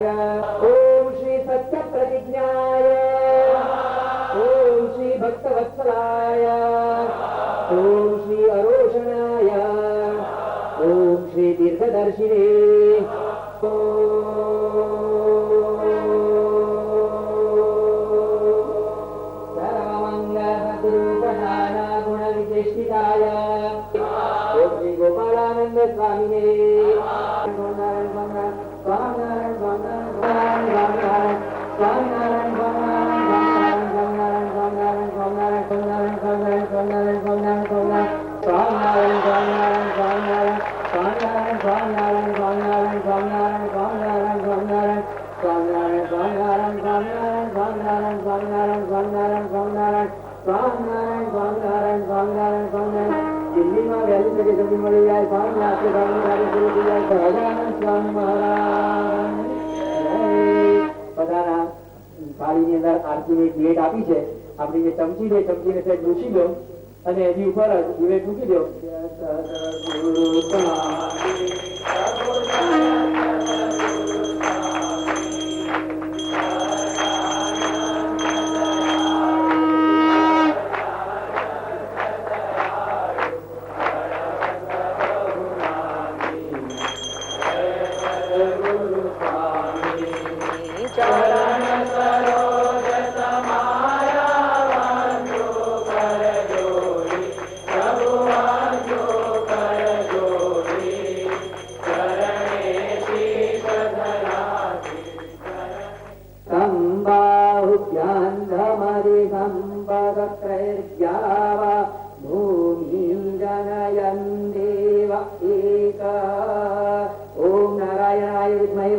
ओम श्री सत्य प्रतिज्ञाय, ओम श्री भक्तवत्सलाय, ओम श्री अरोषणाय, ओम श्री दीर्घदर्शिने, सर्वमंगलरूपधाना गुणविचेष्टिताय, ओम श्री गोपालानंद स्वामिने, दिल्ली में वैली से जल्दी मળી જાય સ્વામી આશરે ગામની ગાડી શરૂ થઈ જાય સહજાનંદ સ્વામી મહારાજ બધાના થાળીની અંદર આરતીની પ્લેટ આપી છે આપણી જે ચમચી છે ચમચીને સેટ ડૂસી દો અને એની ઉપર જ દીવે મૂકી દો.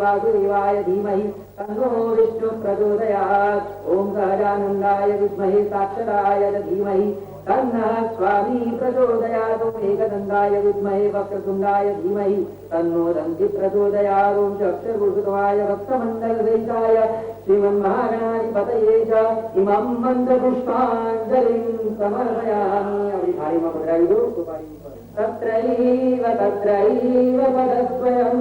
वासुदेवाय धीमहि तन्नो विष्णु प्रचोदयात्. ओम सहजानंदाय विद्महे साक्षराय धीमहि तन्नः स्वामी प्रचोदयात्. ओम एकदन्ताय विद्महे वक्रतुण्डाय धीमहि तन्नो दन्ति प्रचोदयात्. ओम चक्षुर्भुजगवाय भक्तमण्डलवेशाय श्रीमन्महागणाधिपतये च इमं मन्दपुष्पाञ्जलिं समर्पयामि. अभी थाली में पधरावी दो. तत्रैव पदस्वयं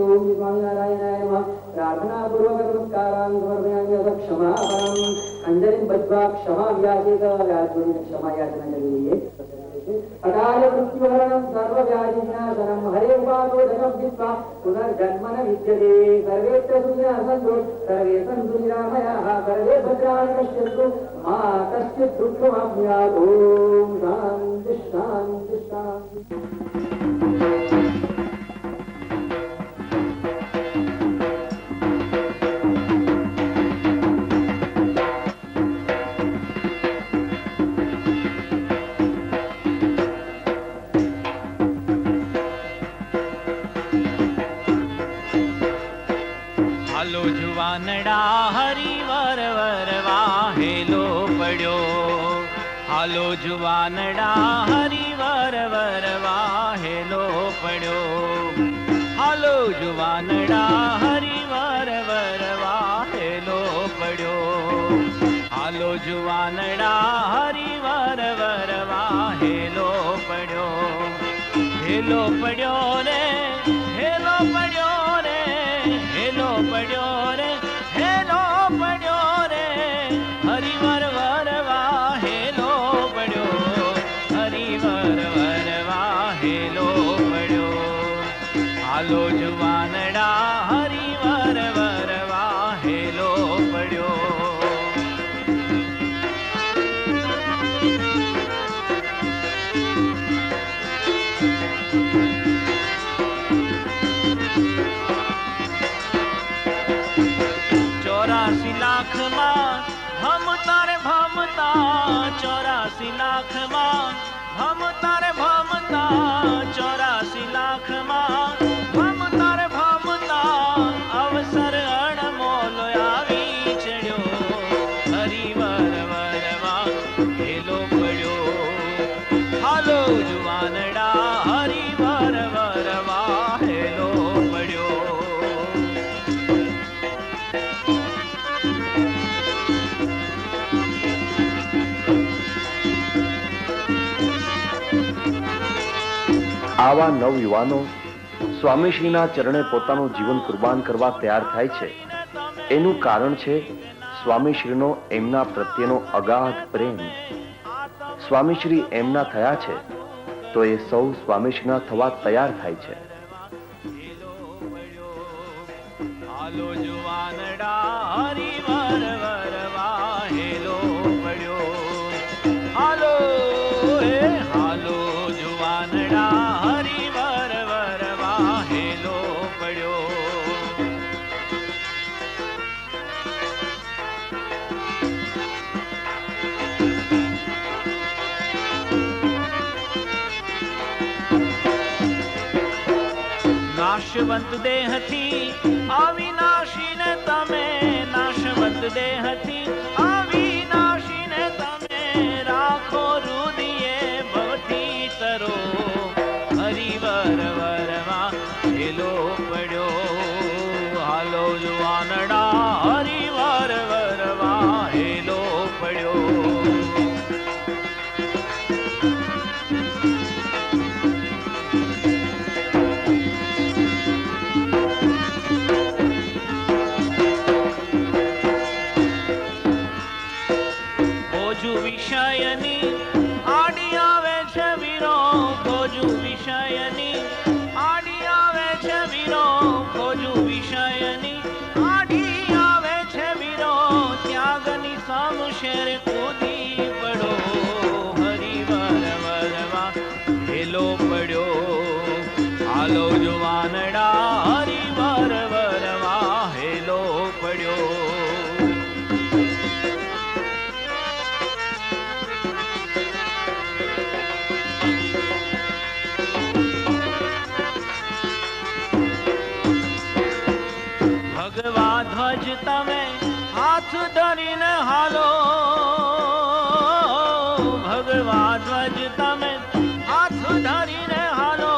ओम स्वामिनारायणाय नमः. प्रार्थना पूर्वक नमस्कारान् समर्पयामि. क्षमापणम् अंजलिं बद्ध्वा क्षमा व्यासेत व्यासुनि क्षमा याचना करिए. अकाल मृत्युहरणं सर्वव्याधिनाशनं हरे उपासो धनव्यत्वा पुनर्जन्म न विद्यते. सर्वेत्र सुखिनः सन्तु सर्वे सन्तु निरामयाः सर्वे भद्राणि पश्यन्तु मा कश्चित् दुःखमाप्नुयात्. ॐ शान्ति शान्ति शान्ति. जुवानड़ा हरिवर वर वाहेलो पड्यो. हालो जुवानड़ा हरिवर वर वाहेलो पड्यो. हालो जुवानड़ा हरिवर वर वाहेलो पड्यो. हालो जुवानड़ा हरिवर वर वाहेलो पड्यो. हेलो पड्यो रे हेलो पड्यो रे हेलो पड्यो रे हेलो पड्यो रे हरिवर वर वाहेलो पड्यो. हरिवर वर वाहेलो पड्यो. हालो जुवानड़ा हरिवर वर वाहेलो पड्यो. भमता रे भमता 84 लाख मां भमता रे भमता 84 लाख मां भमता रे भमता अवसर अणमोल आवी चढ़्यो. हरिवर वर वाहेलो पड्यो. हालो जुवानड़ा हरिवर वर वाहेलो पड्यो. આવા નવયુવાનો સ્વામીશ્રીના ચરણે પોતાનું જીવન કુરબાન કરવા તૈયાર થાય છે, એનું કારણ છે સ્વામીશ્રીનો એમના પ્રત્યેનો અગાધ પ્રેમ. સ્વામીશ્રી એમના થયા છે તો એ સૌ સ્વામીશ્રીના થવા તૈયાર થાય છે. હાલો જુવાનડા હરિવર વરવા હેલો પડ્યો. હાલો હે હાલો જુવાનડા હરિવર વરવા હેલો પડ્યો. નાશવંત દેહથી અવિનાશી ને તમે, નાશવંત દેહથી અવિનાશી ને તમે રાખો રુદિયે ભવથી તરો હરિવર વરમાં હેલો પડ્યો. હાલો જુવાનડા હરિવર વરવા હેલો પડ્યો. વિષયની આડી આવે છે વીરો, ખોજું વિષયની આડી આવે છે વીરો, ખોજું વિષયની આડી આવે છે વીરો, ત્યાગની સમશેર કૂદી પડો હરિવર વરવા હેલો પડ્યો. હાલો જુવાનડા હરિવર વરવા હેલો પડ્યો. ભગવા ધ્વજ તમે હાથ ધરીને હાલો, ભગવા ધ્વજ તમે હાથ ધરીને હાલો,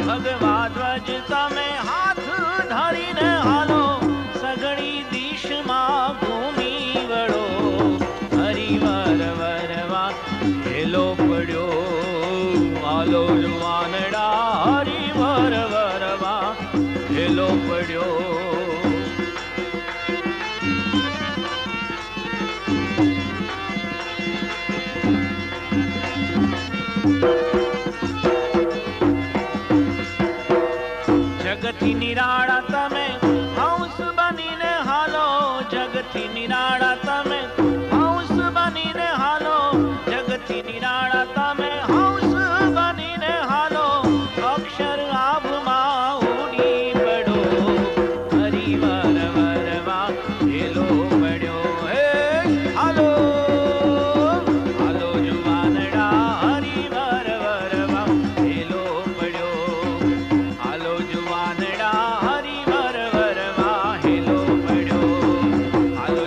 ભગવા ધ્વજ તમે હાથ ધરીને હાલો, સઘળી દિશમાં ભૂમિ વળો હરિવર વરવા હેલો પડ્યો. હાલો જુવાનડા હરિવર વરવા હેલો પડ્યો. જગતથી નિરાળા તમે હંસ બનીને હાલો, જગતથી નિરાળા તમે હંસ બનીને હાલો, જગતથી નિરાળા તમે હંસ બનીને હાલો, અક્ષર આભમાં ઉડી પડો હરિવર વરવા હેલો પડ્યો. હે હાલો હાલો જુવાનડા હરિવર વરવા હેલો પડ્યો. હાલો જુવાનડા હરિવર વરવા હેલો પડ્યો. હાલો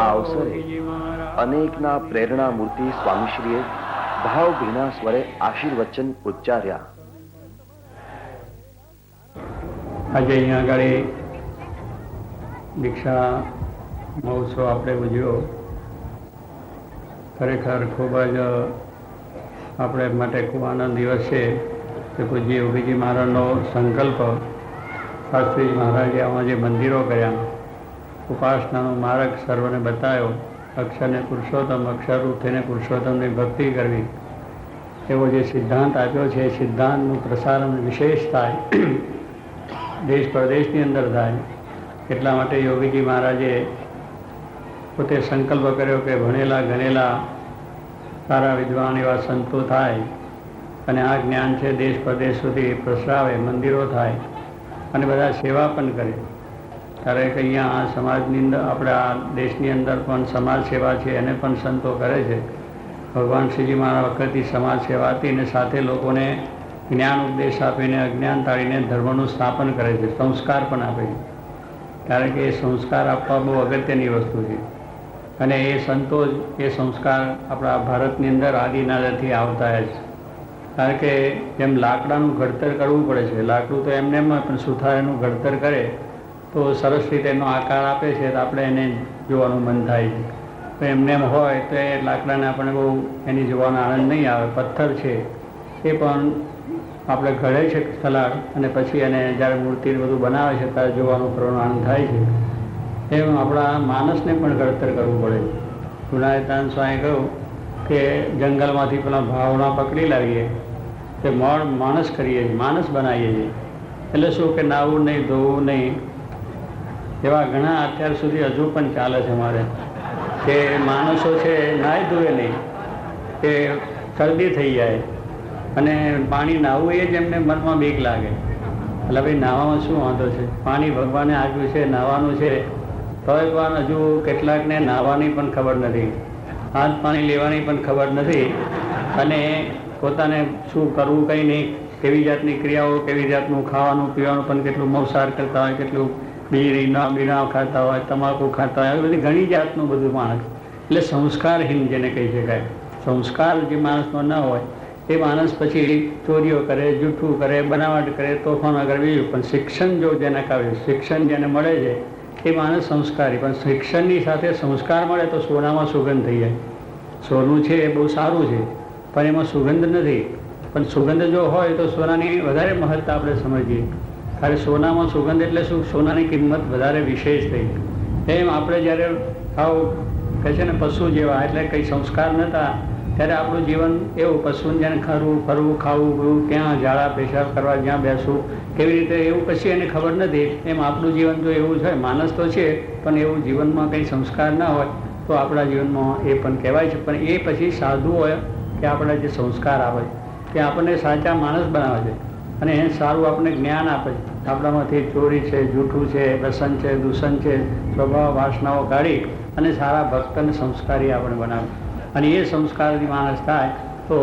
આ અવસરે અનેકના પ્રેરણા મૂર્તિ સ્વામીશ્રીએ ભાવભીના સ્વરે આશીર્વચન ઉચ્ચાર્યા. આજે અહીંયા આગળ દીક્ષા મહોત્સવ આપણે ઉજવ્યો. ખરેખર ખૂબ જ આપણે માટે ખૂબ આનંદ દિવસ છે કે પૂજ્ય યોગીજી મહારાજનો સંકલ્પ, શાસ્ત્રીજી મહારાજે આમાં જે મંદિરો કર્યા, ઉપાસનાનો માર્ગ સર્વને બતાવ્યો, અક્ષરને પુરુષોત્તમ, અક્ષરરૂપ થઈને પુરુષોત્તમની ભક્તિ કરવી, એવો જે સિદ્ધાંત આપ્યો છે એ સિદ્ધાંતનું પ્રસારણ વિશેષ થાય, દેશ પ્રદેશની અંદર થાય. એટલા માટે યોગીજી મહારાજે પોતે સંકલ્પ કર્યો કે ભણેલા ગણેલા સારા વિદ્વાન એવા સંતો થાય અને આ જ્ઞાન છે દેશ પ્રદેશ સુધી પ્રસરાવે, મંદિરો થાય અને બધા સેવા પણ કરે. કારણ કે અહીંયા આ સમાજની અંદર, આપણા દેશની અંદર પણ સમાજ સેવા છે એને પણ સંતો કરે છે. ભગવાન શ્રીજી મહારાજ વખતથી સમાજ સેવા હતી અને સાથે લોકોને જ્ઞાન ઉપદેશ આપીને અજ્ઞાન તાળીને ધર્મનું સ્થાપન કરે છે, સંસ્કાર પણ આપે છે. કારણ કે એ સંસ્કાર આપવા બહુ અગત્યની વસ્તુ છે અને એ સંતો જ એ સંસ્કાર આપણા ભારતની અંદર આદિનાદથી આવતા જ. કારણ કે જેમ લાકડાનું ઘડતર કરવું પડે છે, લાકડું તો એમને પણ સુથારેનું ઘડતર કરે તો સરસ રીતે એનો આકાર આપે છે તો આપણે એને જોવાનું મન થાય છે. તો એમને એમ હોય તો એ લાકડાને આપણે બહુ એની જોવાનો આનંદ નહીં આવે. પથ્થર છે એ પણ આપણે ઘડે છે સલાડ અને પછી એને જ્યારે મૂર્તિ બધું બનાવે છે ત્યારે જોવાનું કરવાનો આનંદ થાય છે. એમ આપણા માણસને પણ ઘડતર કરવું પડે. ગુણાયતાન સ્વામી કહ્યું કે જંગલમાંથી પેલા ભાવના પકડી લાવીએ તે માણસ કરીએ છીએ, માણસ બનાવીએ છીએ. એટલે શું કે નાવું નહીં, ધોવું નહીં, એવા ઘણા અત્યાર સુધી હજુ પણ ચાલે છે અમારે કે માણસો છે નાહી ધોવે નહીં, કે શરદી થઈ જાય અને પાણી નાહવું એ જ એમને મનમાં બીક લાગે. એટલે ભાઈ નાહવામાં શું વાંધો છે? પાણી ભગવાને આપ્યું છે, નાહવાનું છે. તોય પણ હજુ કેટલાકને નાહવાની પણ ખબર નથી, હાથ પાણી લેવાની પણ ખબર નથી અને પોતાને શું કરવું કંઈ નહીં, કેવી જાતની ક્રિયાઓ, કેવી જાતનું ખાવાનું પીવાનું પણ કેટલું માંસાહાર કરતા હોય, કેટલું બીના ખાતા હોય, તમાકુ ખાતા હોય, બધી ઘણી જાતનું બધું માણસ. એટલે સંસ્કારહીન જેને કહી શકાય. સંસ્કાર જે માણસનો ન હોય એ માણસ પછી ચોરીઓ કરે, જૂઠું કરે, બનાવટ કરે, તોફાનો કરે, બીજું. પણ શિક્ષણ જો જેને કાવ્યું, શિક્ષણ જેને મળે છે એ માણસ સંસ્કારી. પણ શિક્ષણની સાથે સંસ્કાર મળે તો સોનામાં સુગંધ થઈ જાય. સોનું છે એ બહુ સારું છે પણ એમાં સુગંધ નથી. પણ સુગંધ જો હોય તો સોનાની વધારે મહત્તા આપણે સમજીએ. કારણ સોનામાં સુગંધ એટલે શું? સોનાની કિંમત વધારે વિશેષ થઈ. એમ આપણે જ્યારે કહે છે ને પશુ જેવા, એટલે કંઈ સંસ્કાર નહોતા ત્યારે આપણું જીવન એવું, પશુને જેને ખરવું, ફરવું, ખાવું, પીવું, ક્યાં ઝાડા પેશાબ કરવા, જ્યાં બેસવું, કેવી રીતે, એવું કશી એને ખબર નથી. એમ આપણું જીવન જો એવું છે, માણસ તો છે પણ એવું જીવનમાં કંઈ સંસ્કાર ના હોય તો આપણા જીવનમાં એ પણ કહેવાય છે. પણ એ પછી સાધુ હોય કે આપણા જે સંસ્કાર આપે છે કે આપણને સાચા માણસ બનાવે છે અને એ સારું આપણને જ્ઞાન આપે છે. આપણામાંથી ચોરી છે, જૂઠું છે, વ્યસન છે, દૂષણ છે, સ્વભાવ વાસનાઓ કાઢી અને સારા ભક્ત અને સંસ્કારી આપણે બનાવે. અને એ સંસ્કારી માણસ થાય તો